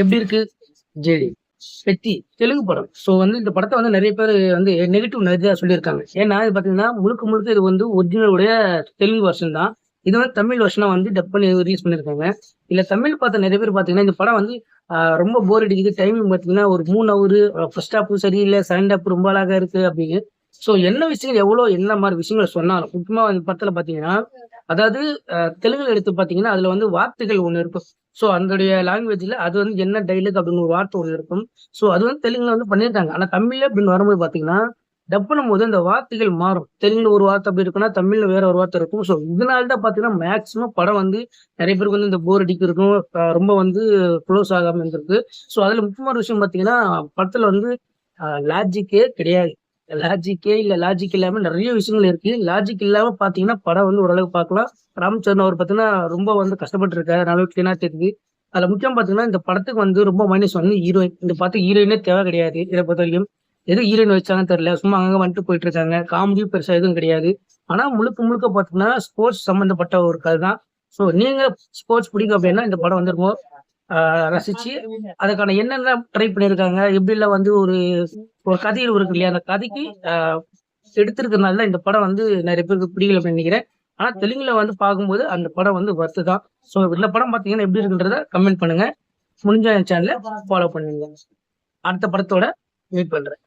எப்படி இருக்கு? ஜெடி. பெத்தி தெலுங்கு படம். ஸோ இந்த படத்த நெறைய பேரு நெகட்டிவ் நெறையா சொல்லியிருக்காங்க. ஏன்னா, இது பார்த்தீங்கன்னா, முழுக்க முழுக்க இது ஒரிஜினல் உடைய தெலுங்கு வெர்ஷன் தான். இது தமிழ் வெர்ஷனா டப் பண்ணி ரிலீஸ் பண்ணியிருக்காங்க. இதுல தமிழ் பார்த்த நெறைய பேர் பார்த்தீங்கன்னா, இந்த படம் ரொம்ப போர் அடிக்குது. டைமிங் பார்த்தீங்கன்னா, ஒரு 3 ஹவரு ஃபர்ஸ்ட் ஹாஃப் சரியில்ல. செகண்ட் ஹாஃப் ரொம்ப அழகா இருக்கு அப்படின்னு. ஸோ என்ன விஷயங்கள் என்ன மாரி விஷயங்கள சொன்னாலும், முக்கியமா இந்த படத்துல பார்த்தீங்கன்னா, அதாவது தெலுங்குல எடுத்து பார்த்தீங்கன்னா, அதுல வார்த்தைகள் ஒண்ணு இருக்கும். ஸோ அதனுடைய லாங்குவேஜ்ல அது என்ன டயலாக் அப்படின்னு ஒரு வார்த்தை ஒண்ணு இருக்கும். ஸோ அது தெலுங்குல பண்ணியிருக்காங்க. ஆனா தமிழ்ல அப்படின்னு வரும்போது பார்த்தீங்கன்னா, டப் பண்ணும்போது அந்த வார்த்தைகள் மாறும். தெலுங்குல ஒரு வார்த்தை அப்படி இருக்குன்னா, தமிழ்ல வேற ஒரு வார்த்தை இருக்கும். ஸோ இதனால தான் பார்த்தீங்கன்னா, மேக்ஸிமம் படம் நெறைய பேருக்கு இந்த போர் அடிக்கிறதும், ரொம்ப க்ளோஸ் ஆகாம இருந்திருக்கு. ஸோ அதுல முக்கியமான விஷயம் பார்த்தீங்கன்னா, படத்துல லாஜிக்கே கிடையாது. லாஜிக் இல்லாம நெறைய விஷயங்கள் இருக்கு. லாஜிக் இல்லாம பார்த்தீங்கன்னா, படம் ஓரளவுக்கு பார்க்கலாம். ராம்சரண் அவர் பார்த்தீங்கன்னா, ரொம்ப கஷ்டப்பட்டு இருக்காரு. நல்லாவே கிளீனா தெரியுது. அதுல முக்கியமா பார்த்தீங்கன்னா, இந்த படத்துக்கு ரொம்ப மைனஸ் ஹீரோயின். இந்த படத்துக்கு ஹீரோயினே தேவை கிடையாது. இத பொறுத்தவரைக்கும். எதுக்கு ஹீரோயின் வச்சாங்கன்னு தெரியல. சும்மா அங்கங்க வந்துட்டு போயிட்டு இருக்காங்க. காமெடியும் பெருசா எதுவும் கிடையாது. ஆனா முழுக்க முழுக்க பார்த்தீங்கன்னா, ஸ்போர்ட்ஸ் சம்மந்தப்பட்ட ஒரு கதை தான். ஸோ நீங்க ஸ்போர்ட்ஸ் பிடிக்கும் அப்படின்னா, இந்த படம் ரொம்ப ரசிச்சு, அதுக்கான என்னென்ன ட்ரை பண்ணியிருக்காங்க, எப்படிலாம் ஒரு ஒரு கதைகள் இருக்கு இல்லையா? அந்த கதைக்கு எடுத்திருக்கிறனால தான் இந்த படம் நெறைய பேருக்கு பிடிக்கல அப்படின்னு நெனைக்கிறேன். ஆனா தெலுங்குல பார்க்கும்போது அந்த படம் வொர்த்து தான். ஸோ இந்த படம் பார்த்தீங்கன்னா எப்படி இருக்குன்றத கமெண்ட் பண்ணுங்க. முடிஞ்சா என் சேனல ஃபாலோ பண்ணுங்க. அடுத்த படத்தோட மீட் பண்றேன்.